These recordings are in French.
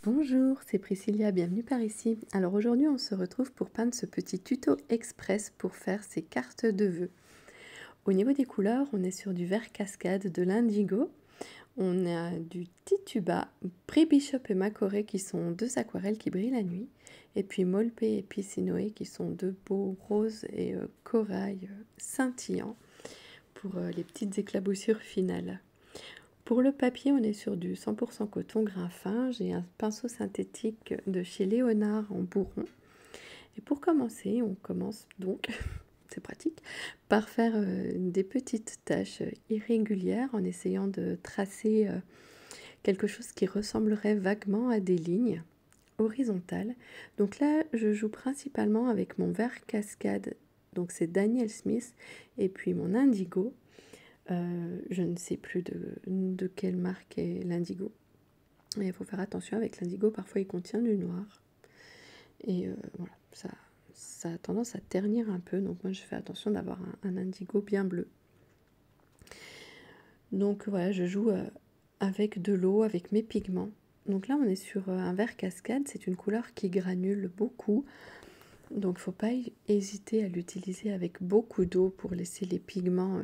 Bonjour, c'est Priscilla, bienvenue par ici. Alors aujourd'hui on se retrouve pour peindre ce petit tuto express pour faire ces cartes de vœux. Au niveau des couleurs, on est sur du vert cascade, de l'indigo, on a du tituba, Brie Bishop et Macoré qui sont deux aquarelles qui brillent la nuit, et puis Molpe et Piscinoé qui sont deux beaux roses et corail scintillants pour les petites éclaboussures finales. Pour le papier, on est sur du 100% coton grain fin. J'ai un pinceau synthétique de chez Léonard en bourron. Et pour commencer, on commence donc, c'est pratique, par faire des petites taches irrégulières en essayant de tracer quelque chose qui ressemblerait vaguement à des lignes horizontales. Donc là, je joue principalement avec mon vert cascade, donc c'est Daniel Smith, et puis mon indigo. Je ne sais plus de quelle marque est l'indigo. Il faut faire attention avec l'indigo, parfois il contient du noir. Et voilà, ça a tendance à ternir un peu, donc moi je fais attention d'avoir un indigo bien bleu. Donc voilà, je joue avec de l'eau, avec mes pigments. Donc là on est sur un vert cascade, c'est une couleur qui granule beaucoup. Donc il ne faut pas hésiter à l'utiliser avec beaucoup d'eau pour laisser les pigments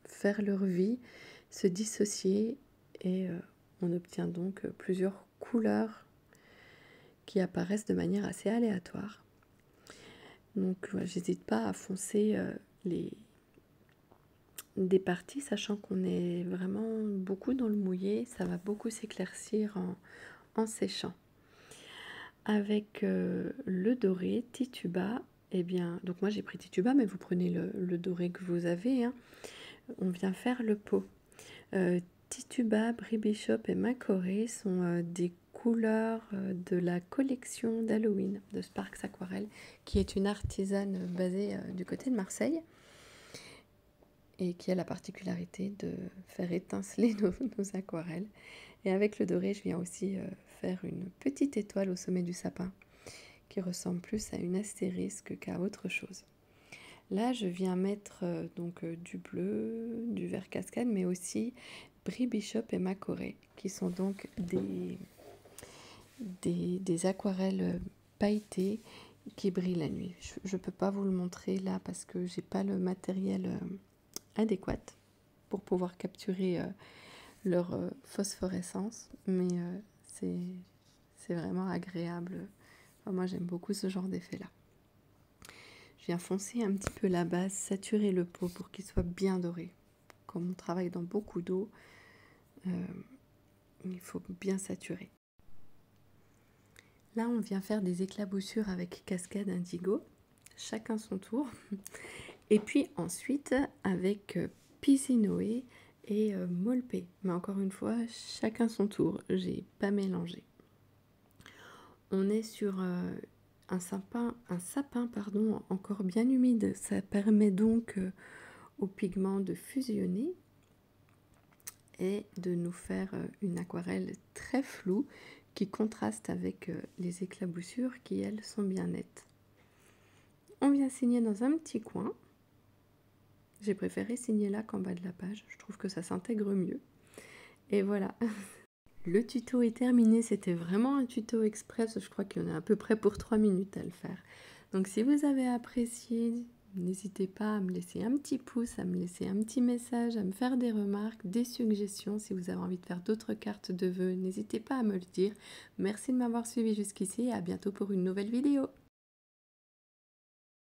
faire leur vie, se dissocier et on obtient donc plusieurs couleurs qui apparaissent de manière assez aléatoire. Donc j'hésite pas à foncer des parties, sachant qu'on est vraiment beaucoup dans le mouillé, ça va beaucoup s'éclaircir en séchant. Avec le doré Tituba, eh bien, donc moi j'ai pris Tituba, mais vous prenez le doré que vous avez, hein. On vient faire le pot. Tituba, Brie Bishop et Macoré sont des couleurs de la collection d'Halloween de Sparks Aquarelle, qui est une artisane basée du côté de Marseille et qui a la particularité de faire étinceler nos aquarelles. Et avec le doré, je viens aussi faire une petite étoile au sommet du sapin qui ressemble plus à une astérisque qu'à autre chose. Là, je viens mettre du bleu, du vert cascade, mais aussi Brie Bishop et Macoré, qui sont donc des aquarelles pailletées qui brillent la nuit. Je ne peux pas vous le montrer là parce que j'ai pas le matériel adéquat pour pouvoir capturer leur phosphorescence, mais c'est vraiment agréable. Enfin, moi, j'aime beaucoup ce genre d'effet-là. Je viens foncer un petit peu la base, saturer le pot pour qu'il soit bien doré. Comme on travaille dans beaucoup d'eau, il faut bien saturer. Là, on vient faire des éclaboussures avec cascade indigo, chacun son tour. Et puis ensuite, avec Piscinoé et Molpe. Mais encore une fois, chacun son tour. J'ai pas mélangé. On est sur un sapin encore bien humide. Ça permet donc au pigment de fusionner et de nous faire une aquarelle très floue qui contraste avec les éclaboussures qui, elles, sont bien nettes. On vient signer dans un petit coin. J'ai préféré signer là qu'en bas de la page. Je trouve que ça s'intègre mieux. Et voilà. Le tuto est terminé, c'était vraiment un tuto express, je crois qu'il y en a à peu près pour 3 minutes à le faire. Donc si vous avez apprécié, n'hésitez pas à me laisser un petit pouce, à me laisser un petit message, à me faire des remarques, des suggestions. Si vous avez envie de faire d'autres cartes de vœux, n'hésitez pas à me le dire. Merci de m'avoir suivi jusqu'ici et à bientôt pour une nouvelle vidéo.